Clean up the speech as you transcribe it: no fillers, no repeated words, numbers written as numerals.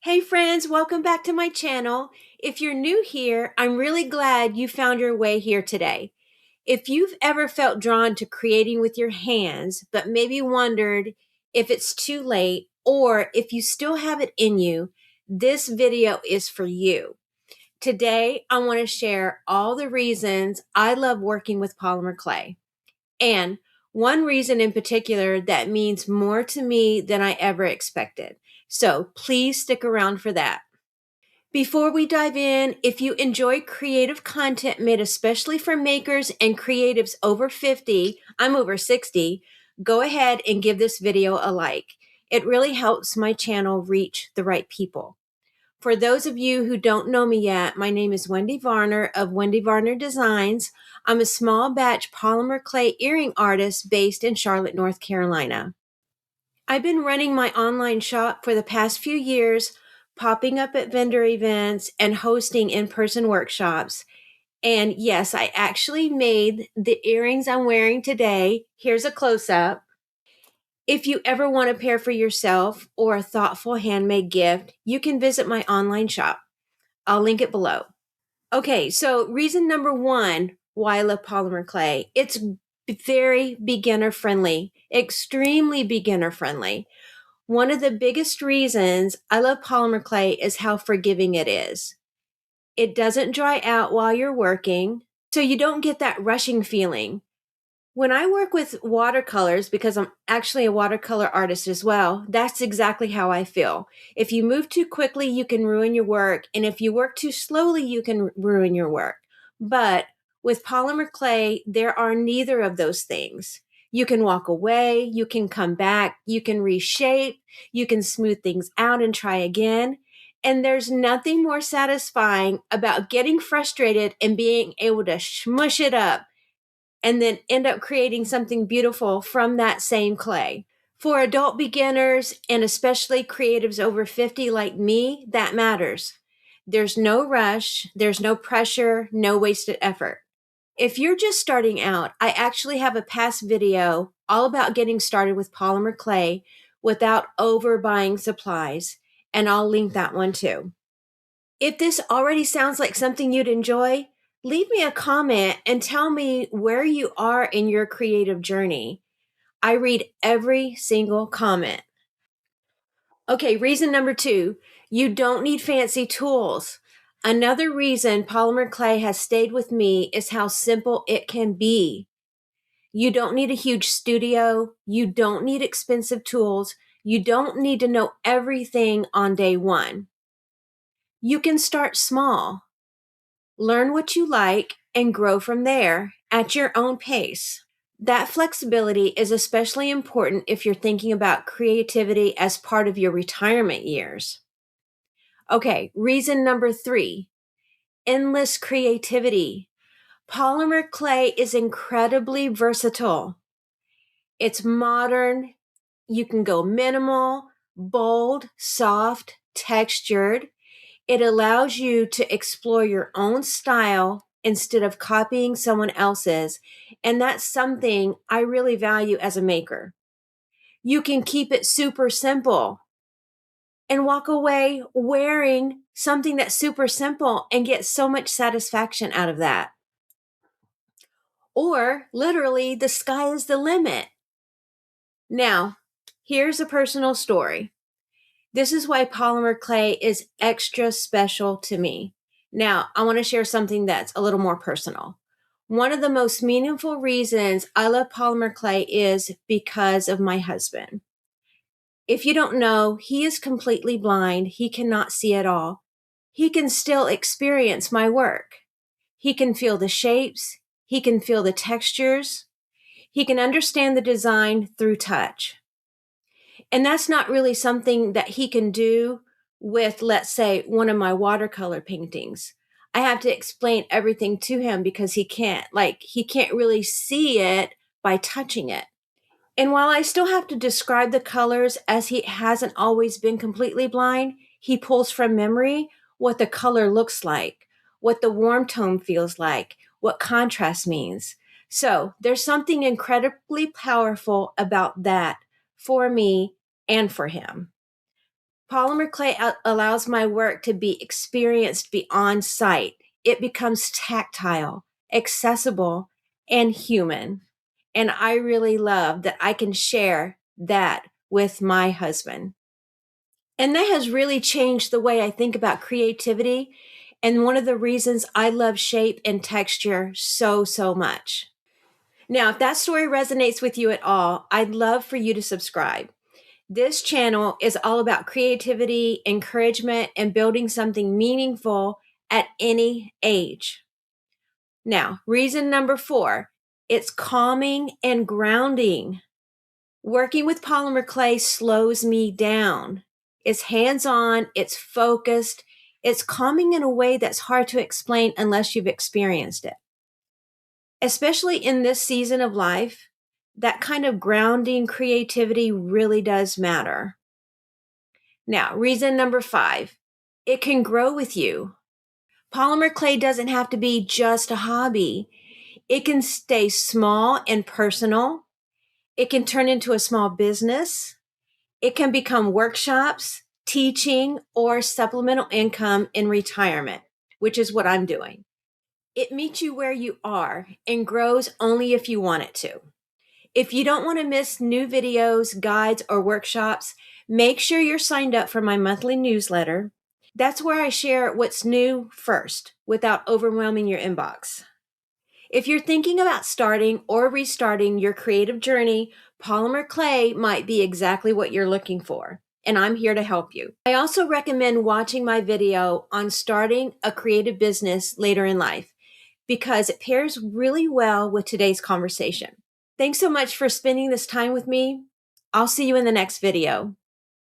Hey friends, welcome back to my channel. If you're new here, I'm really glad you found your way here today. If you've ever felt drawn to creating with your hands, but maybe wondered if it's too late or if you still have it in you, this video is for you. Today, I want to share all the reasons I love working with polymer clay. And one reason in particular that means more to me than I ever expected. So please stick around for that. Before we dive in, if you enjoy creative content made especially for makers and creatives over 50, I'm over 60, go ahead and give this video a like. It really helps my channel reach the right people. For those of you who don't know me yet, my name is Wendy Varner of Wendy Varner Designs. I'm a small batch polymer clay earring artist based in Charlotte, North Carolina. I've been running my online shop for the past few years, popping up at vendor events and hosting in-person workshops. And yes, I actually made the earrings I'm wearing today. Here's a close-up. If you ever want a pair for yourself or a thoughtful handmade gift, you can visit my online shop. I'll link it below. Okay, so reason number one why I love polymer clay. It's very beginner friendly, extremely beginner friendly. One of the biggest reasons I love polymer clay is how forgiving it is. It doesn't dry out while you're working, so you don't get that rushing feeling. When I work with watercolors, because I'm actually a watercolor artist as well, that's exactly how I feel. If you move too quickly, you can ruin your work. And if you work too slowly, you can ruin your work. But with polymer clay, there are neither of those things. You can walk away, you can come back, you can reshape, you can smooth things out and try again. And there's nothing more satisfying about getting frustrated and being able to smush it up and then end up creating something beautiful from that same clay. For adult beginners and especially creatives over 50 like me, that matters. There's no rush, there's no pressure, no wasted effort. If you're just starting out, I actually have a past video all about getting started with polymer clay without overbuying supplies, and I'll link that one too. If this already sounds like something you'd enjoy, leave me a comment and tell me where you are in your creative journey. I read every single comment. Okay, reason number two, you don't need fancy tools. Another reason polymer clay has stayed with me is how simple it can be. You don't need a huge studio. You don't need expensive tools. You don't need to know everything on day one. You can start small. Learn what you like and grow from there at your own pace. That flexibility is especially important if you're thinking about creativity as part of your retirement years. Okay, reason number three, endless creativity. Polymer clay is incredibly versatile. It's modern. You can go minimal, bold, soft, textured. It allows you to explore your own style instead of copying someone else's. And that's something I really value as a maker. You can keep it super simple and walk away wearing something that's super simple and get so much satisfaction out of that. Or literally, the sky is the limit. Now, here's a personal story. This is why polymer clay is extra special to me. Now, I want to share something that's a little more personal. One of the most meaningful reasons I love polymer clay is because of my husband. If you don't know, he is completely blind. He cannot see at all. He can still experience my work. He can feel the shapes. He can feel the textures. He can understand the design through touch. And that's not really something that he can do with, let's say, one of my watercolor paintings. I have to explain everything to him because he can't really see it by touching it. And while I still have to describe the colors as he hasn't always been completely blind, he pulls from memory what the color looks like, what the warm tone feels like, what contrast means. So there's something incredibly powerful about that for me and for him. Polymer clay allows my work to be experienced beyond sight. It becomes tactile, accessible, and human. And I really love that I can share that with my husband. And that has really changed the way I think about creativity. And one of the reasons I love shape and texture so, so much. Now, if that story resonates with you at all, I'd love for you to subscribe. This channel is all about creativity, encouragement, and building something meaningful at any age. Now, reason number 4, it's calming and grounding. Working with polymer clay slows me down. It's hands-on, it's focused, it's calming in a way that's hard to explain unless you've experienced it. Especially in this season of life, that kind of grounding creativity really does matter. Now, reason number 5, it can grow with you. Polymer clay doesn't have to be just a hobby. It can stay small and personal. It can turn into a small business. It can become workshops, teaching, or supplemental income in retirement, which is what I'm doing. It meets you where you are and grows only if you want it to. If you don't want to miss new videos, guides, or workshops, make sure you're signed up for my monthly newsletter. That's where I share what's new first without overwhelming your inbox. If you're thinking about starting or restarting your creative journey, polymer clay might be exactly what you're looking for, and I'm here to help you. I also recommend watching my video on starting a creative business later in life because it pairs really well with today's conversation. Thanks so much for spending this time with me. I'll see you in the next video.